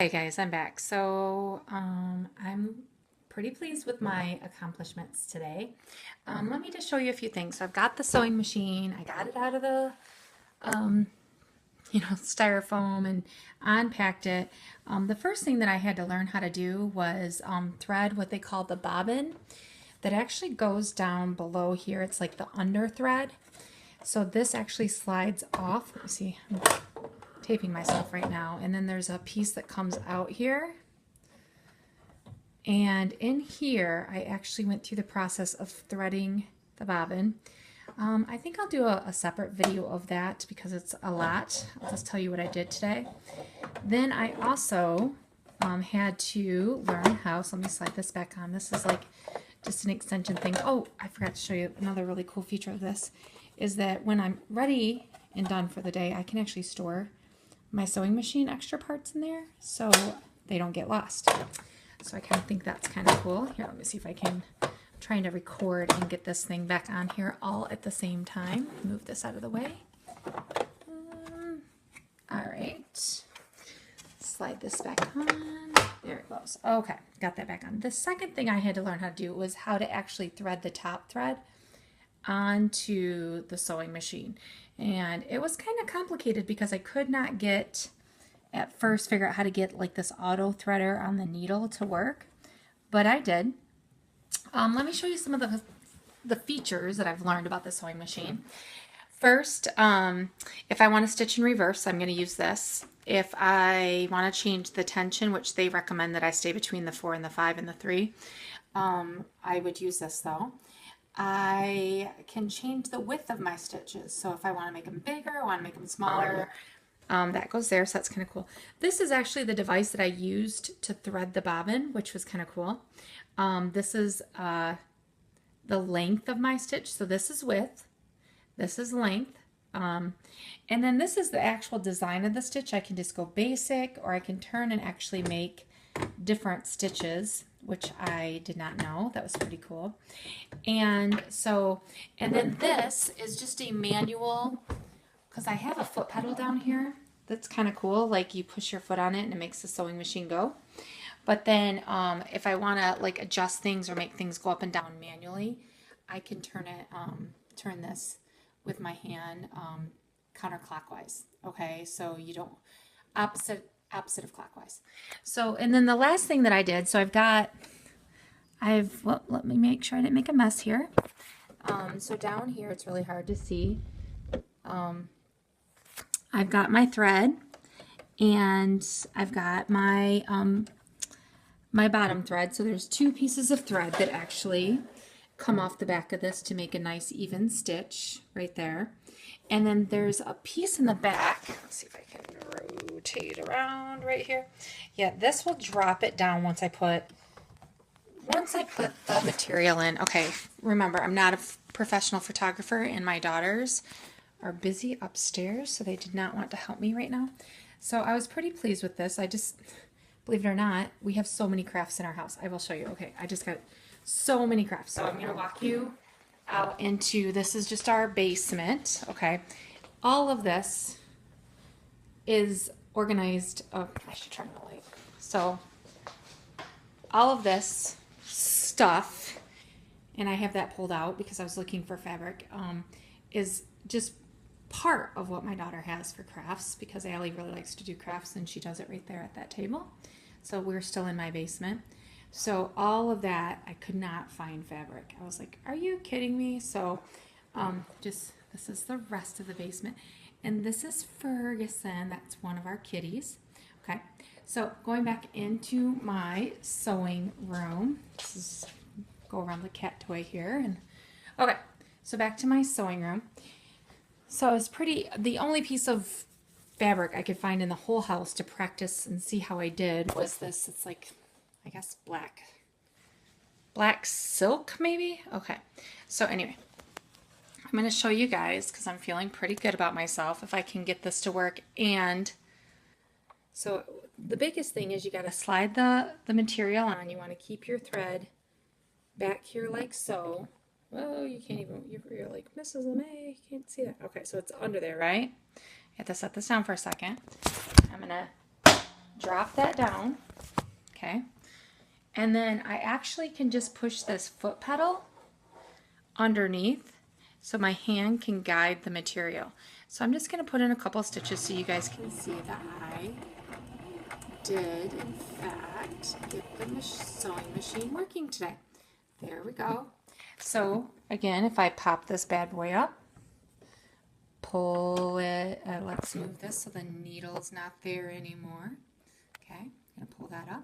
Hey guys, I'm back. I'm pretty pleased with my accomplishments today. Let me just show you a few things. So I've got the sewing machine. I got it out of the styrofoam and unpacked it. The first thing that I had to learn how to do was thread what they call the bobbin that actually goes down below here. It's like the under thread. So this actually slides off. Let me see. I'm taping myself right now. And then there's a piece that comes out here. And in here, I actually went through the process of threading the bobbin. I think I'll do a separate video of that because it's a lot. I'll just tell you what I did today. Then I also had to learn how, so let me slide this back on. This is like just an extension thing. Oh, I forgot to show you another really cool feature of this is that when I'm ready and done for the day, I can actually store my sewing machine extra parts in there so they don't get lost. So I kind of think that's kind of cool. Here, let me see if I can. I'm trying to record and get this thing back on here all at the same time. Move this out of the way. All right. Slide this back on. There it goes. Okay, got that back on. The second thing I had to learn how to do was how to actually thread the top thread onto the sewing machine. And it was kind of complicated because I could not get at first figure out how to get like this auto threader on the needle to work, but I did. Let me show you some of the features that I've learned about the sewing machine. First, if I want to stitch in reverse, I'm going to use this. If I want to change the tension, which they recommend that I stay between the 4 and the 5 and the 3, I would use this though. I can change the width of my stitches. So if I want to make them bigger, I want to make them smaller, that goes there, so that's kind of cool. This is actually the device that I used to thread the bobbin, which was kind of cool. This is the length of my stitch. So this is width, this is length, and then this is the actual design of the stitch. I can just go basic, or I can turn and actually make different stitches, which I did not know. That was pretty cool. And then this is just a manual, because I have a foot pedal down here. That's kind of cool. Like you push your foot on it and it makes the sewing machine go. But then if I want to like adjust things or make things go up and down manually, I can turn this with my hand counterclockwise. Okay, so you don't opposite of clockwise. So, and then the last thing that I did, so well, let me make sure I didn't make a mess here. So down here, it's really hard to see. I've got my thread, and I've got my my bottom thread. So there's 2 pieces of thread that actually come off the back of this to make a nice even stitch right there. And then there's a piece in the back. Let's see if I can rotate around right here. Yeah, this will drop it down once I put the material in. Okay, remember, I'm not a professional photographer, and my daughters are busy upstairs, so they did not want to help me right now. So I was pretty pleased with this. I just, believe it or not, we have so many crafts in our house. I will show you. Okay, I just got so many crafts. So I'm going to walk you out into, this is just our basement. Okay, all of this is organized. Oh, I should turn the light. So all of this stuff, and I have that pulled out because I was looking for fabric, is just part of what my daughter has for crafts, because Allie really likes to do crafts and she does it right there at that table. So we're still in my basement. So all of that, I could not find fabric. I was like, are you kidding me? So this is the rest of the basement. And this is Ferguson. That's one of our kitties. Okay, so going back into my sewing room. This is, go around the cat toy here. And okay, so back to my sewing room. So it's the only piece of fabric I could find in the whole house to practice and see how I did was this. It's like, I guess black silk maybe? Okay, so anyway, I'm going to show you guys because I'm feeling pretty good about myself if I can get this to work. And so the biggest thing is you got to slide the material on. You want to keep your thread back here like so. Oh, you can't even, you're like, Mrs. LeMay, you can't see that. Okay, so it's under there, right? You have to set this down for a second. I'm going to drop that down, okay? And then I actually can just push this foot pedal underneath so my hand can guide the material. So I'm just going to put in a couple stitches so you guys can see that I did, in fact, get the sewing machine working today. There we go. So again, if I pop this bad boy up, pull it, let's move this so the needle's not there anymore. Okay, I'm going to pull that up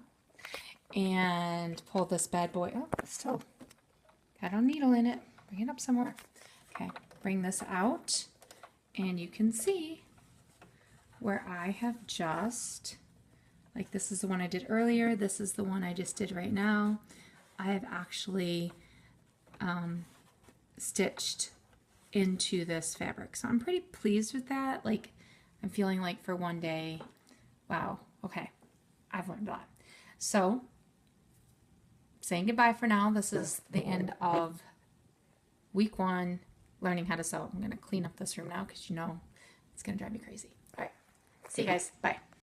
and pull this bad boy up. Still got a needle in it. Bring it up somewhere. Okay, bring this out and you can see where I have just, like this is the one I did earlier, this is the one I just did right now. I have actually stitched into this fabric. So I'm pretty pleased with that. Like I'm feeling like for one day, wow, okay, I've learned a lot. So saying goodbye for now. This is the end of week 1, learning how to sew. I'm going to clean up this room now because you know it's going to drive me crazy. All right, see you guys. Bye.